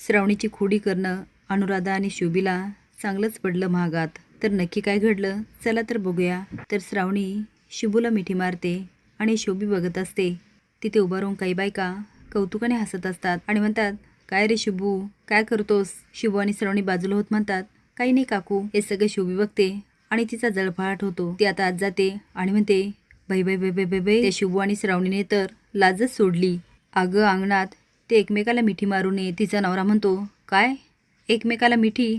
श्रावणीची खोडी करणं अनुराधा आणि शोभीला चांगलंच पडलं महागात. तर नक्की काय घडलं चला तर बघूया. तर श्रावणी शुभूला मिठी मारते आणि शोभी बघत असते. तिथे उभा राहून काही बायका कौतुकाने हसत असतात आणि म्हणतात, काय रे शुभू काय करतोस? शुभू आणि श्रावणी बाजूला होत म्हणतात, काही नाही काकू. हे सगळे शोभी बघते आणि तिचा जळफाट होतो. ती आता आत जाते आणि म्हणते, बाई बाई बाई बाई बाई बाई. त्या शुभू आणि श्रावणीने तर लाजच सोडली. अगं अंगणात ते एकमेकाला मिठी मारू नये. तिचा नवरा म्हणतो, काय एकमेकाला मिठी?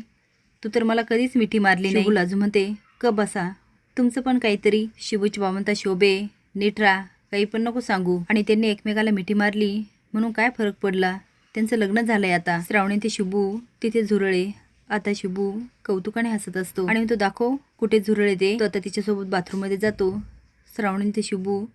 तू तर मला कधीच मिठी मारली नाही. शुभू लाजू म्हणते, क बसा तुमचं पण काहीतरी. शुभूची बाबा शोभे नीट राहा, काही पण नको सांगू. आणि त्यांनी एकमेकाला मिठी मारली म्हणून काय फरक पडला? त्यांचं लग्न झालंय आता. श्रावणी ते शुभू तिथे झुरळे. आता शुभू कौतुकाने हसत असतो आणि तो दाखव कुठे झुरळे ते. तो आता तिच्यासोबत बाथरूममध्ये जातो. श्रावणी ते शुभू,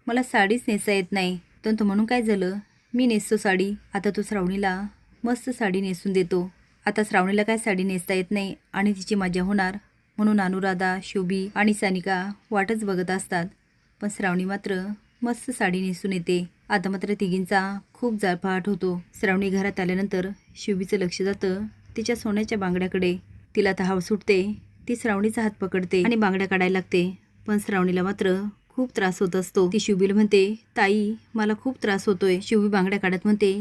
मला साडीच नेसा येत नाही. तो म्हणून काय झालं, मी नेसतो साडी. आता तो श्रावणीला मस्त साडी नेसून देतो. आता श्रावणीला काय साडी नेसता येत नाही आणि तिची मजा होणार म्हणून अनुराधा, शोभी आणि सानिका वाटच बघत असतात. पण श्रावणी मात्र मस्त साडी नेसून येते. आता मात्र तिघींचा खूप जाळपाट होतो. श्रावणी घरात आल्यानंतर शोभीचं लक्ष जातं तिच्या सोन्याच्या बांगड्याकडे. तिला आता हाव सुटते. ती श्रावणीचा हात पकडते आणि बांगड्या काढायला लागते. पण श्रावणीला मात्र खूप त्रास होत असतो. ती शुभीला म्हणते, ताई मला खूप त्रास होतोय. शुभी बांगड्या काढत म्हणते,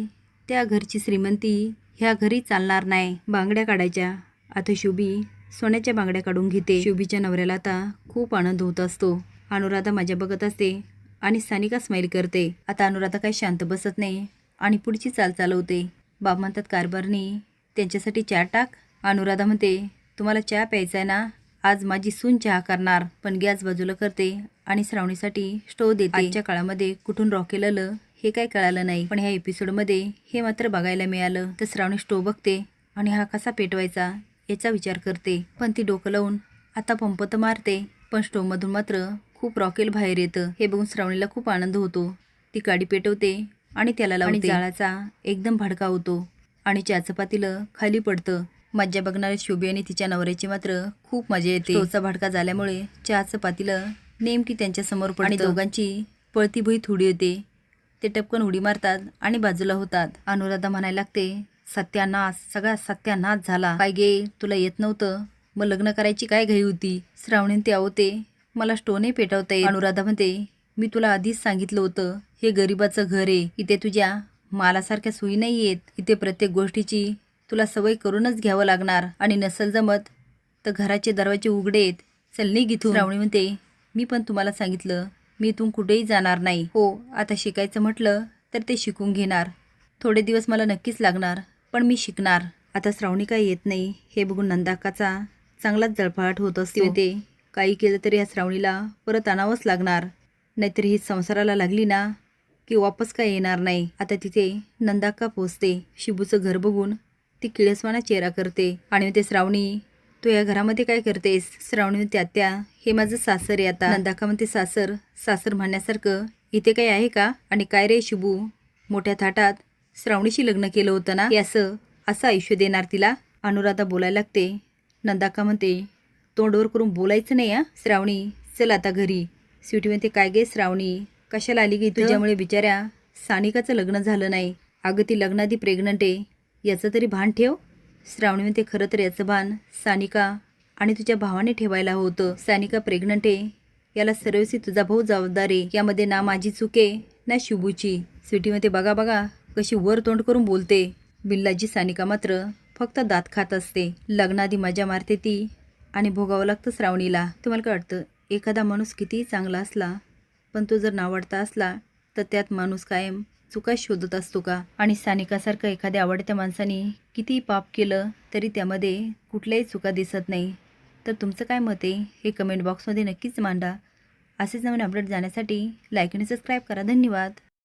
त्या घरची श्रीमंती ह्या घरी चालणार नाही बांगड्या काढायच्या. आता शुभी सोन्याच्या बांगड्या काढून घेते. शुभीच्या नवऱ्याला आता खूप आनंद होत असतो. अनुराधा मजा बघत असते आणि सानिका स्माईल करते. आता अनुराधा काही शांत बसत नाही आणि पुढची चाल चालवते. बाब म्हणतात, कारभारनी त्यांच्यासाठी चहा टाक. अनुराधा म्हणते, तुम्हाला चहा प्यायचा आहे ना? आज माझी सून चहा करणार. पण गॅस बाजूला करते आणि श्रावणीसाठी स्टोव देते. आजच्या काळामध्ये कुठून रॉकेल आलं हे काय कळालं नाही, पण ह्या एपिसोडमध्ये हे मात्र बघायला मिळालं. तर श्रावणी स्टोव बघते आणि हा कसा पेटवायचा याचा विचार करते. पण ती डोकं लावून आता पंप तर मारते, पण स्टोवमधून मात्र खूप रॉकेल बाहेर येतं. हे बघून श्रावणीला खूप आनंद होतो. ती काडी पेटवते आणि त्याला लावते. जाळाचा एकदम भडका होतो आणि चहाचं पातेलं खाली पडतं. मज्जा बघणाऱ्या शोभी आणि तिच्या नवऱ्याची मात्र खूप मजा येते. स्टोवचा भडका झाल्यामुळे चहाचं पातेलं नेमकी त्यांच्या समोर पडतं आणि दोघांची पळती भुई थोडी होते. ते टपकन उडी मारतात आणि बाजूला होतात. अनुराधा म्हणायला लागते, सत्यानाश, सगळा सत्यानाश झाला. काय गे तुला येत नव्हतं? मग लग्न करायची काय घाई होती? श्रावणी ते आवते, मला स्टोव पेटवता येत. अनुराधा म्हणते, मी तुला आधीच सांगितलं होतं हे गरिबाचं घर आहे. इथे तुझ्या मालासारख्या सोयी नाही येत. इथे प्रत्येक गोष्टीची तुला सवय करूनच घ्यावं लागणार आणि नसल जमत तर घराचे दरवाजे उघडे आहेत. चल निघ इथून. श्रावणी म्हणते, मी पण तुम्हाला सांगितलं मी इथून कुठेही जाणार नाही. हो आता शिकायचं म्हटलं तर ते शिकून घेणार. थोडे दिवस मला नक्कीच लागणार पण मी शिकणार. आता श्रावणी काही येत नाही हे बघून नंदाकाचा चांगलाच जळफाट होत असते. ते काही केलं तरी या श्रावणीला परत आणावंच लागणार, नाहीतर ही संसाराला लागली ना की वापस काय येणार नाही. आता तिथे नंदाका पोचते. शिबूचं घर बघून ती किळसवाना चेहरा करते आणि म्हणते, श्रावणी तू या घरामध्ये काय करतेस? श्रावणी म्हणते, आत्या हे माझं सासर आहे. आता नंदाका म्हणते, सासर सासर म्हणण्यासारखं इथे काही आहे का? आणि काय रे शिबू, मोठ्या थाटात श्रावणीशी लग्न केलं होतं ना, हे असं आयुष्य देणार तिला? अनुराधा बोलायला लागते. नंदाका म्हणते, तोंडवर करून बोलायचं नाही हा. श्रावणी चल आता घरी. स्वीटी म्हणते, काय गे श्रावणी कशाला आली गे? तुझ्यामुळे बिचाऱ्या सानिकाचं लग्न झालं नाही. अगं ती लग्नाआधी प्रेग्नंट आहे याचं तरी भान ठेव. श्रावणी म्हणते, खरं तर याचं भान सानिका आणि तुझ्या भावाने ठेवायला होतं. सानिका प्रेग्नंट आहे याला सर्वस्वी तुझा भाऊ जबाबदार आहे. यामध्ये ना माझी चूक आहे ना शुभूची. स्वीटी म्हणते, बघा बघा कशी वर तोंड करून बोलते. बिल्लाजी सानिका मात्र फक्त दात खात असते. लग्नाआधी मजा मारते ती आणि भोगावं लागतं श्रावणीला. तुम्हाला काय वाटतं, एखादा माणूस कितीही चांगला असला पण तो जर नावडता असला तर त्यात माणूस कायम चुका शोधत असतो का? आणि सानिकासारखं एखाद्या आवडत्या माणसाने कितीही पाप केलं तरी त्यामध्ये कुठल्याही चुका दिसत नाही. तर तुमचं काय मत आहे हे कमेंट बॉक्समध्ये नक्कीच मांडा. असेच नवीन अपडेट जाण्यासाठी लाईक आणि सबस्क्राईब करा. धन्यवाद.